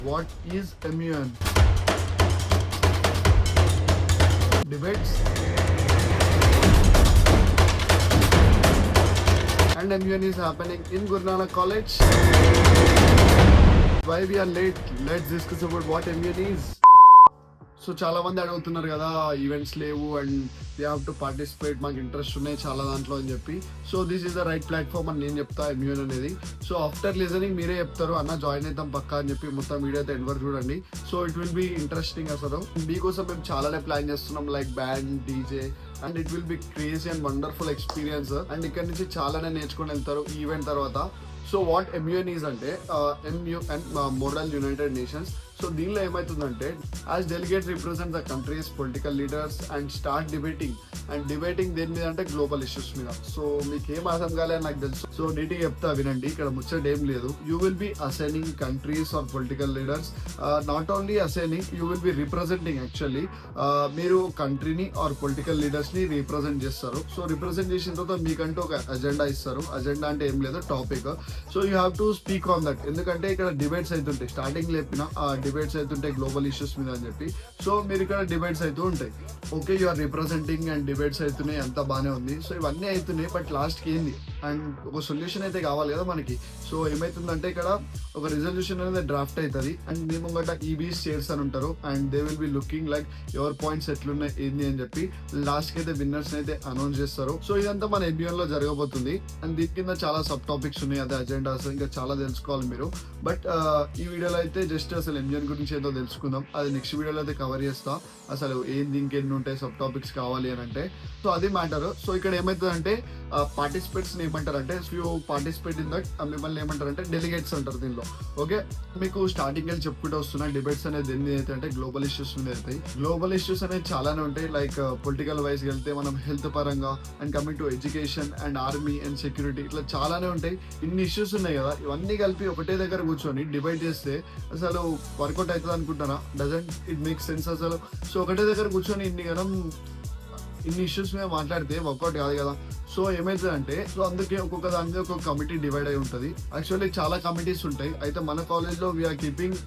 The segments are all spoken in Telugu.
What is MUN? Debates and MUN is happening in Guru Nanak College. Why we are late? Let's discuss about what MUN is. So చాలా మంది అడుగుతున్నారు కదా, ఈవెంట్స్ లేవు and we have to participate, మాకు ఇంట్రెస్ట్ ఉన్నాయి చాలా దాంట్లో అని చెప్పి. So this is the right platform అని నేను చెప్తా MUN అనేది. సో ఆఫ్టర్ లిజనింగ్ మీరే చెప్తారు అన్న జాయిన్ అవుతాం పక్కా అని చెప్పి. మొత్తం వీడియో అయితే ఎండ్ వరకు చూడండి. So it will be interesting. అసలు మీకోసం మేము చాలానే ప్లాన్ చేస్తున్నాం, like band, DJ, and it will be crazy and wonderful experience. And ఇక్కడ నుంచి చాలానే నేర్చుకుని వెళ్తారు ఈ ఈవెంట్ తర్వాత. సో వాట్ MUN ఈజ్ అంటే MUN model United nations. So దీనిలో ఏమవుతుందంటే, as delegate represent the countries political leaders and start debating. And debating దేని మీద అంటే గ్లోబల్ ఇష్యూస్ మీద. సో మీకు ఏం అర్థం కాలేదని నాకు తెలుసు, సో నీట్గా చెప్తా వినండి. ఇక్కడ ముచ్చట ఏం లేదు. You will be assigning countries or political leaders. Not only assigning, you will be representing. Actually మీరు కంట్రీని ఆర్ పొలిటికల్ లీడర్స్ ని రిప్రజెంట్ చేస్తారు. సో రిప్రజెంట్ చేసిన తర్వాత మీకంటూ ఒక అజెండా ఇస్తారు. అజెండా అంటే ఏం లేదు, topic. So you have to speak on that. ఎందుకంటే ఇక్కడ డిబేట్స్ అవుతుంటాయి. స్టార్టింగ్ లేపిన డిబేట్స్ అవుతుంటాయి గ్లోబల్ ఇష్యూస్ మీద అని చెప్పి. సో మీరు ఇక్కడ డిబేట్స్ అవుతూ ఉంటాయి. Okay, you are representing and debates అవుతున్నాయి, అంతా బాగానే ఉంది. సో ఇవన్నీ అవుతున్నాయి, బట్ లాస్ట్కి ఏంది అండ్ ఒక సొల్యూషన్ అయితే కావాలి కదా మనకి. సో ఏమవుతుందంటే ఇక్కడ ఒక రిజల్యూషన్ అనేది డ్రాఫ్ట్ అవుతుంది అండ్ మీ ముంగట ఈబీస్ చైర్స్ అని ఉంటారు and they will be looking like your points ఎట్లున్నాయి ఏంది అని చెప్పి. లాస్ట్కి అయితే విన్నర్స్ అయితే అనౌన్స్ చేస్తారు. సో ఇదంతా మన MUN లో జరగబోతుంది. అండ్ దీని కింద చాలా సబ్ టాపిక్స్ ఉన్నాయి, అదే అజెండాస్, ఇంకా చాలా తెలుసుకోవాలి మీరు. బట్ ఈ వీడియోలో అయితే జస్ట్ అసలు MUN గురించి ఏదో తెలుసుకుందాం. అది నెక్స్ట్ వీడియోలో అయితే కవర్ చేస్తా. అసలు ఏంది ఇంకెన్ని ఉంటాయి సబ్ టాపిక్స్ కావాలి అని అంటే. సో అది మ్యాటర్. సో ఇక్కడ ఏమవుతుందంటే పార్టిసిపేట్స్ ఏమంటారు అంటే, యూ పార్టిసిపేట్ ఇన్ దట్, మిమ్మల్ని ఏమంటారు అంటే డెలిగేట్స్ అంటారు దీనిలో. ఓకే, మీకు స్టార్టింగ్ వెళ్ళి చెప్పుకుంటూ వస్తున్నా. డిబేట్స్ అనేది ఎన్ని అయితే అంటే గ్లోబల్ ఇష్యూస్ మీద అవుతాయి. గ్లోబల్ ఇష్యూస్ అనేది చాలానే ఉంటాయి. లైక్ పొలిటికల్ వైజ్ వెళ్తే మనం హెల్త్ పరంగా and coming to education and army and security, ఇట్లా చాలానే ఉంటాయి. ఇన్ని ఇష్యూస్ ఉన్నాయి కదా, ఇవన్నీ కలిపి ఒకటే దగ్గర కూర్చొని డిబేట్ చేస్తే అసలు వర్కౌట్ అవుతుంది అనుకుంటారా? డజంట్ ఇట్ మేక్ సెన్స్ అసలు. సో ఒకటే దగ్గర కూర్చొని ఇన్ని ఇష్యూస్ మీద మాట్లాడితే వర్కౌట్ కాదు కదా. సో ఏమైతుందంటే, సో అందుకే ఒక్కొక్క దాని మీద ఒక్కొక్క కమిటీ డివైడ్ అయి ఉంటుంది. యాక్చువల్లీ చాలా కమిటీస్ ఉంటాయి. అయితే మన కాలేజ్లో వీఆర్ కీపింగ్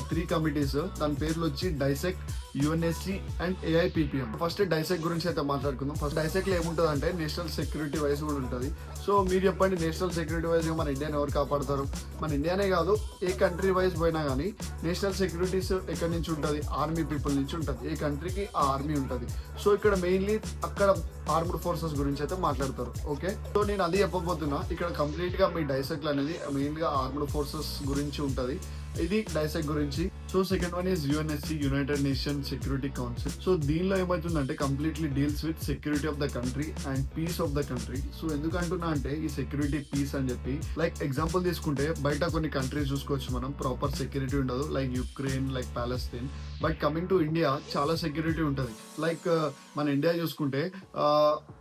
3 కమిటీస్. దాని పేర్లు వచ్చి dissect, UNSC and AIPPM. First dissect గురించి అయితే మాట్లాడుకుందాం. ఫస్ట్ డైసెక్ట్ లో ఏముంటుంది అంటే నేషనల్ సెక్యూరిటీ వైజ్ కూడా ఉంటుంది. సో మీరు చెప్పండి, నేషనల్ సెక్యూరిటీ వైజ్ మన ఇండియాని ఎవరు కాపాడతారు? మన ఇండియానే కాదు, ఏ కంట్రీ వైజ్ పోయినా కానీ నేషనల్ సెక్యూరిటీస్ ఎక్కడి నుంచి ఉంటుంది? ఆర్మీ పీపుల్ నుంచి ఉంటుంది. ఏ కంట్రీకి ఆ ఆర్మీ ఉంటుంది. సో ఇక్కడ మెయిన్లీ అక్కడ ఆర్మ్డ్ ఫోర్సెస్ గురించి అయితే మాట్లాడతారు. ఓకే, సో నేను అది చెప్పబోతున్నా. ఇక్కడ కంప్లీట్ గా మీ డైసెక్ట్ అనేది మెయిన్ గా ఆర్మ్డ్ ఫోర్సెస్ గురించి ఉంటుంది. ఇది డైసెక్ట్ గురించి. So second one is UNSC, United Nation Security Council. So దీనిలో ఏమవుతుందంటే completely deals with security of the country and peace of the country. So ఎందుకు అంటున్నా అంటే ఈ సెక్యూరిటీ పీస్ అని చెప్పి, లైక్ ఎగ్జాంపుల్ తీసుకుంటే బయట కొన్ని కంట్రీస్ చూసుకోవచ్చు మనం, ప్రాపర్ సెక్యూరిటీ ఉండదు, like Ukraine, like Palestine. But coming to India చాలా సెక్యూరిటీ ఉంటుంది. లైక్ మన ఇండియా చూసుకుంటే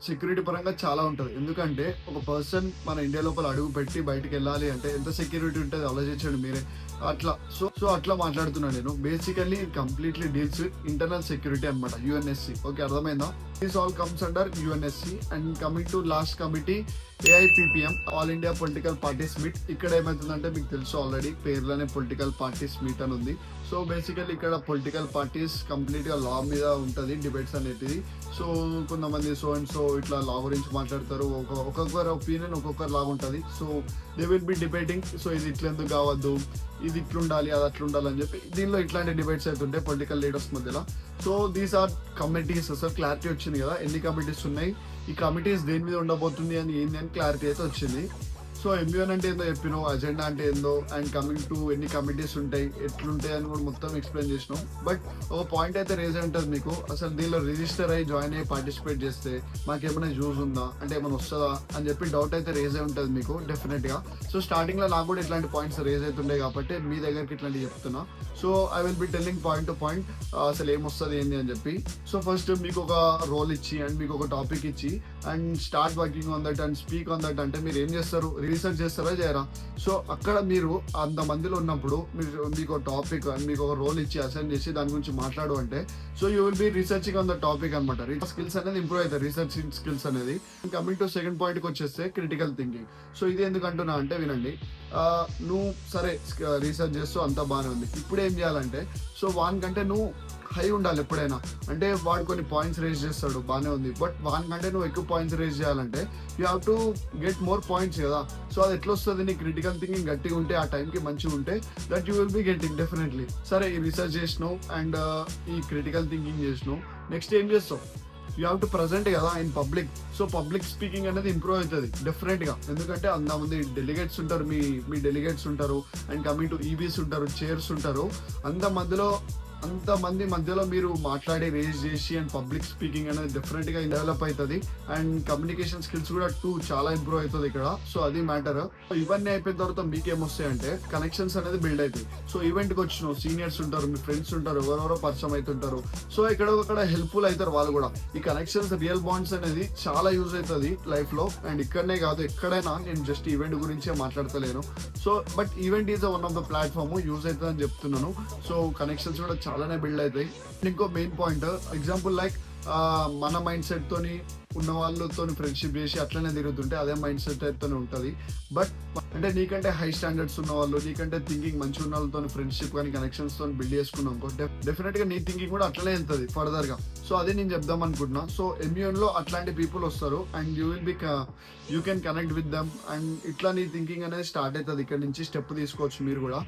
సెక్యూరిటీ పరంగా చాలా ఉంటుంది. ఎందుకంటే ఒక పర్సన్ మన ఇండియా లోపల అడుగు పెట్టి బయటకు వెళ్ళాలి అంటే ఎంత సెక్యూరిటీ ఉంటుంది ఆలోచించండి మీరే. అట్లా సో అట్లా మాట్లాడుతున్నాను నేను. Basically completely deals with internal security అనమాట, UNSC. ఓకే, అర్థమైందా? This all comes under UNSC. And coming to last committee AIPPM, all India political parties meet. ఇక్కడ ఏమవుతుందంటే మీకు తెలుసు ఆల్రెడీ, పేర్లోనే పొలిటికల్ పార్టీస్ మీట్ అని ఉంది. సో బేసికల్లీ ఇక్కడ పొలిటికల్ పార్టీస్ కంప్లీట్ గా లా మీద ఉంటుంది డిబేట్స్ అనేది. సో కొంతమంది సో అండ్ సో ఇట్లా లా గురించి మాట్లాడతారు. ఒక్కొక్కరు ఒపీనియన్ ఒక్కొక్కరు లాగా ఉంటుంది. So they will be debating. So ఇది ఇట్లా ఎందుకు కావద్దు, ఇది ఇట్లుండాలి, అది అట్లుండాలి అని చెప్పి దీనిలో ఇట్లాంటి డిబేట్స్ అవుతుంటాయి పొలిటికల్ లీడర్స్ మధ్యలో. So these are committees. అసలు క్లారిటీ వచ్చింది కదా ఎన్ని కమిటీస్ ఉన్నాయి, ఈ కమిటీస్ దేని మీద ఉండబోతుంది అని ఏంది అని క్లారిటీ అయితే వచ్చింది. సో MUN అంటే ఏందో చెప్పినావు, అజెండా అంటే ఏందో, అండ్ కమింగ్ టు ఎన్ని కమిటీస్ ఉంటాయి, ఎట్లుంటాయి అని కూడా మొత్తం ఎక్స్ప్లెయిన్ చేసినాం. బట్ ఒక పాయింట్ అయితే రేజ్ ఉంటుంది మీకు, అసలు దీనిలో రిజిస్టర్ అయ్యి జాయిన్ అయ్యి పార్టిసిపేట్ చేస్తే మాకేమైనా యూజ్ ఉందా అంటే ఏమైనా వస్తుందా అని చెప్పి డౌట్ అయితే రేజ్ అయి ఉంటుంది మీకు డెఫినెట్ గా. సో స్టార్టింగ్ లో నాకు కూడా ఇట్లాంటి పాయింట్స్ రేజ్ అవుతుండే కాబట్టి మీ దగ్గరికి ఇట్లాంటివి చెప్తున్నా. So I will be telling point to point అసలు ఏమొస్తుంది ఏంది అని చెప్పి. సో ఫస్ట్ మీకు ఒక రోల్ ఇచ్చి అండ్ మీకు ఒక టాపిక్ ఇచ్చి and start working on that and speak on that అంటే మీరు ఏం చేస్తారు, రీసెర్చ్ చేస్తారా చేయరా? సో అక్కడ మీరు అంతమందిలో ఉన్నప్పుడు మీకు టాపిక్ మీకు ఒక రోల్ ఇచ్చి అసైన్ చేసి దాని గురించి మాట్లాడు అంటే so you will B researching on the topic అనమాట. స్కిల్స్ అనేది ఇంప్రూవ్ అవుతాయి, రీసెర్చింగ్ స్కిల్స్ అనేది. కమింగ్ టు సెకండ్ పాయింట్కి వచ్చేస్తే క్రిటికల్ థింకింగ్. సో ఇది ఎందుకు అంటున్నా అంటే వినండి, నువ్వు సరే రీసెర్చ్ చేస్తూ అంతా బాగానే ఉంది, ఇప్పుడు ఏం చేయాలంటే సో వానికంటే నువ్వు హై ఉండాలి ఎప్పుడైనా. అంటే వాడు కొన్ని పాయింట్స్ రేజ్ చేస్తాడు బాగానే ఉంది, బట్ వానికంటే నువ్వు ఎక్కువ పాయింట్స్ రేజ్ చేయాలంటే you have to get more points కదా. సో అది ఎట్లా వస్తుంది, నీ క్రిటికల్ థింకింగ్ గట్టిగా ఉంటే ఆ టైంకి మంచిగా ఉంటే that you will be getting definitely. సరే ఈ రీసెర్చ్ చేసినావు అండ్ ఈ క్రిటికల్ థింకింగ్ చేసినావు, నెక్స్ట్ ఏం చేస్తావు, యూ హ్యావ్ టు ప్రజెంట్ కదా in public. So public speaking అనేది ఇంప్రూవ్ అవుతుంది డెఫినెట్గా, ఎందుకంటే అంతమంది డెలిగేట్స్ ఉంటారు, మీ డెలిగేట్స్ ఉంటారు అండ్ కమింగ్ టు ఈవీస్ ఉంటారు, చైర్స్ ఉంటారు, అంతమంది మధ్యలో మీరు మాట్లాడి రేజ్ చేసి అండ్ పబ్లిక్ స్పీకింగ్ అనేది డెఫినెట్గా డెవలప్ అవుతుంది అండ్ కమ్యూనికేషన్ స్కిల్స్ కూడా చాలా ఇంప్రూవ్ అవుతుంది ఇక్కడ. సో అది మ్యాటర్. ఇవన్నీ అయిపోయిన తర్వాత మీకేమొస్తాయంటే కనెక్షన్స్ అనేది బిల్డ్ అవుతాయి. సో ఈవెంట్కి వచ్చిన సీనియర్స్ ఉంటారు, మీ ఫ్రెండ్స్ ఉంటారు, ఎవరెవరో పరిచయం అవుతుంటారు. సో ఇక్కడ హెల్ప్ఫుల్ అవుతారు వాళ్ళు కూడా. ఈ కనెక్షన్స్ రియల్ బాండ్స్ అనేది చాలా యూజ్ అవుతుంది లైఫ్లో. అండ్ ఇక్కడనే కాదు ఎక్కడైనా, నేను జస్ట్ ఈవెంట్ గురించే మాట్లాడతలేను. So but event is one of the platform use అవుతుంది అని చెప్తున్నాను. సో కనెక్షన్స్ కూడా చాలానే బిల్డ్ అవుతాయి. ఇంకో మెయిన్ పాయింట్ ఎగ్జాంపుల్ లైక్ మన మైండ్ సెట్ తోని ఉన్న వాళ్ళతో ఫ్రెండ్షిప్ చేసి అట్లనే తిరుగుతుంటే అదే మైండ్ సెట్ అయితేనే ఉంటుంది. బట్ అంటే నీకంటే హై స్టాండర్డ్స్ ఉన్న వాళ్ళు, నీకంటే థింకింగ్ మంచిగా ఉన్న వాళ్ళతో ఫ్రెండ్షిప్ కానీ కనెక్షన్స్ తో బిల్డ్ చేసుకున్నాం అనుకో డెఫినెట్ గా నీ థింకింగ్ కూడా అట్లనే వెళ్తుంది ఫర్దర్ గా. సో అదే నేను చెప్దాం అనుకుంటున్నా. సో MUN లో అట్లాంటి పీపుల్ వస్తారు and you can connect with them and ఇట్లా నీ థింకింగ్ అనేది స్టార్ట్ అవుతుంది. ఇక్కడ నుంచి స్టెప్ తీసుకోవచ్చు మీరు కూడా.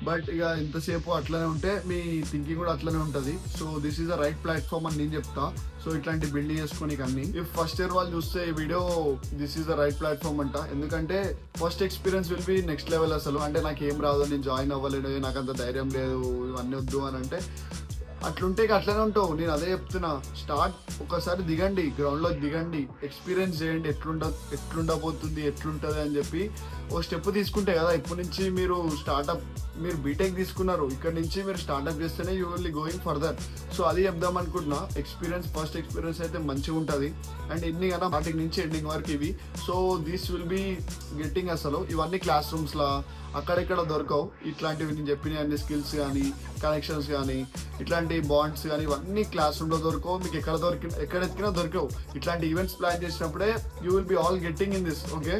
బట్ ఇక ఎంతసేపు అట్లనే ఉంటే మీ థింకింగ్ కూడా అట్లనే ఉంటుంది. So this is the right platform అని నేను చెప్తా. సో ఇట్లాంటి బిల్డ్ చేసుకోనికి అన్ని. ఇఫ్ ఫస్ట్ ఇయర్ వాళ్ళు చూస్తే ఈ video, this is the right platform అంట. ఎందుకంటే first experience will be next level అసలు. అంటే నాకు ఏం రాదు, నేను జాయిన్ అవ్వలేను, నాకు అంత ధైర్యం లేదు, ఇవన్నీ వద్దు అని అంటే అట్లుంటే అట్లనే ఉంటావు. నేను అదే చెప్తున్నా, స్టార్ట్ ఒకసారి దిగండి, గ్రౌండ్లో దిగండి, ఎక్స్పీరియన్స్ చేయండి ఎట్లుండబోతుంది ఎట్లుంటుంది అని చెప్పి ఓ స్టెప్ తీసుకుంటే కదా. ఇప్పటి నుంచి మీరు మీరు బీటెక్ తీసుకున్నారు, ఇక్కడ నుంచి మీరు స్టార్ట్అప్ చేస్తేనే you will going further. So అది చెప్దాం అనుకుంటున్నా. ఫస్ట్ ఎక్స్పీరియన్స్ అయితే మంచిగా ఉంటుంది అండ్ ఎన్ని కన్నా స్టార్టింగ్ నుంచి ఎండింగ్ వరకు ఇవి. So this will be getting అసలు ఇవన్నీ క్లాస్ రూమ్స్లా అక్కడెక్కడ దొరకవు. ఇట్లాంటివి నేను చెప్పిన అన్ని స్కిల్స్ కానీ కనెక్షన్స్ కానీ ఇట్లాంటి బాండ్స్ కానీ ఇవన్నీ క్లాస్ రూమ్లో దొరకవు. మీకు ఎక్కడ ఎత్తికినా దొరకవు. ఇట్లాంటి ఈవెంట్స్ ప్లాన్ చేసినప్పుడే you will be all getting in this. Okay,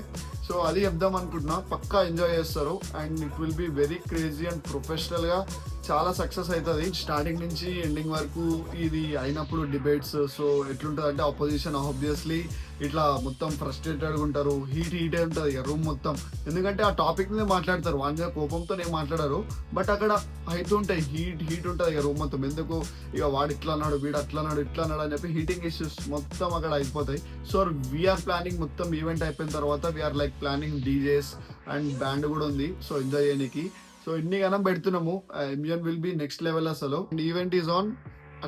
so అది చెప్దాం అనుకుంటున్నా. పక్కా ఎంజాయ్ చేస్తారు and it will be very crazy and ప్రొఫెషనల్గా చాలా సక్సెస్ అవుతుంది. స్టార్టింగ్ నుంచి ఎండింగ్ వరకు ఇది అయినప్పుడు డిబేట్స్. సో ఎట్లుంటుంది అంటే ఆపోజిషన్ ఆబ్వియస్లీ ఇట్లా మొత్తం ఫ్రస్ట్రేటెడ్గా ఉంటారు, హీట్ ఉంటుంది ఇక రూమ్ మొత్తం. ఎందుకంటే ఆ టాపిక్ మీద మాట్లాడతారు, వాని మీద కోపంతో ఏం మాట్లాడారు, బట్ అక్కడ అవుతుంటాయి, హీట్ ఉంటుంది ఇక రూమ్ మొత్తం. ఎందుకు ఇక వాడు ఇట్లా అన్నాడు, వీడు అట్లా అన్నాడు, ఇట్లా అన్నాడు అని చెప్పి హీటింగ్ ఇష్యూస్ మొత్తం అక్కడ అయిపోతాయి. సో వీఆర్ ప్లానింగ్ మొత్తం ఈవెంట్ అయిపోయిన తర్వాత we are like planning DJs and band కూడా ఉంది. సో ఎంజాయ్ చేయడానికి. సో ఇన్ని గనం పెడుతున్నాము. MUN will be next level అసలు. Event is on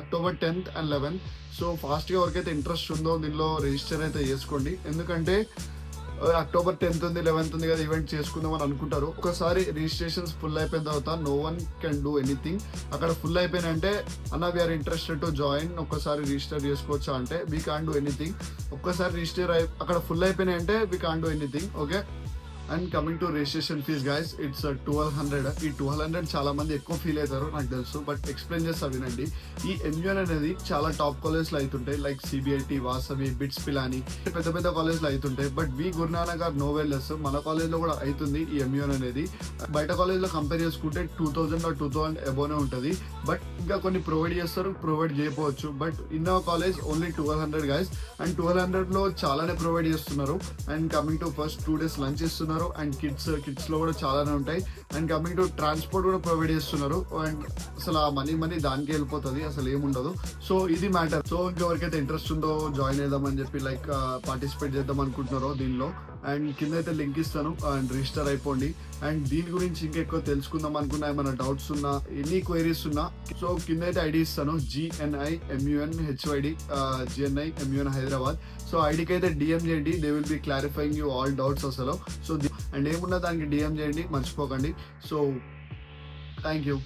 October 10th and 11th. So ఫాస్ట్గా ఎవరికైతే ఇంట్రెస్ట్ ఉందో దీనిలో రిజిస్టర్ అయితే చేసుకోండి. ఎందుకంటే October 10th ఉంది, 11th ఉంది కదా, ఈవెంట్ చేసుకుందాం అని అనుకుంటారు. ఒకసారి రిజిస్ట్రేషన్స్ ఫుల్ అయిపోయిన తర్వాత no one can do anything. అక్కడ ఫుల్ అయిపోయినాయంటే అన్న వీఆర్ ఇంట్రెస్టెడ్ టు జాయిన్, ఒక్కసారి రిజిస్టర్ చేసుకోవచ్చా అంటే వీ కాన్ డూ ఎనీథింగ్. ఒక్కసారి రిజిస్టర్ అక్కడ ఫుల్ అయిపోయినాయంటే we can do anything. Okay, and coming to registration fees guys, it's 1200. ఈ 1200 చాలా మంది ఎక్కువ ఫీల్ అవుతారు నాకు తెలుసు, బట్ ఎక్స్ప్లెయిన్ చేస్తా వినండి. ఈ MUN అనేది చాలా టాప్ కాలేజ్లో అవుతుంటాయి, like CBIT, Vasavi, bits Pilani, పెద్ద కాలేజ్లో అవుతుంటాయి. బట్ వి గురునానక్ ఆర్ నోవెల్లెస్, మన కాలేజ్లో కూడా అవుతుంది ఈ MUN అనేది. బయట కాలేజ్లో కంపేర్ చేసుకుంటే 2000 or 2000 అబోనే ఉంటుంది. బట్ ఇంకా కొన్ని ప్రొవైడ్ చేస్తారు, ప్రొవైడ్ చేయకపోవచ్చు. But in our college only 1200 guys. And 1200లో చాలానే ప్రొవైడ్ చేస్తున్నారు. And coming to first 2 days lunch ఇస్తున్నారు అండ్ కిడ్స్ లో కూడా చాలానే ఉంటాయి. అండ్ కమింగ్ టు ట్రాన్స్పోర్ట్ కూడా ప్రొవైడ్ చేస్తున్నారు. అండ్ అసలు ఆ మనీ దానికి వెళ్ళిపోతుంది, అసలు ఏముండదు. సో ఇది మ్యాటర్. సో ఇంకెవరికైతే ఇంట్రెస్ట్ ఉందో జాయిన్ అవుదామని చెప్పి లైక్ పార్టిసిపేట్ చేద్దాం అనుకుంటున్నారో దీనిలో, అండ్ కింద అయితే లింక్ ఇస్తాను అండ్ రిజిస్టర్ అయిపోండి. అండ్ దీని గురించి ఇంకా ఎక్కువ తెలుసుకుందాం అనుకున్నా, ఏమైనా డౌట్స్ ఉన్నా, ఎనీ క్వైరీస్ ఉన్నా, సో కింద అయితే ఐడి ఇస్తాను, GNI MUN హైదరాబాద్. సో ఐడికి అయితే DM చేయండి, they will be clarifying you all doubts అసలు. సో అండ్ ఏమున్నా దానికి DM చేయండి, మర్చిపోకండి. So thank you.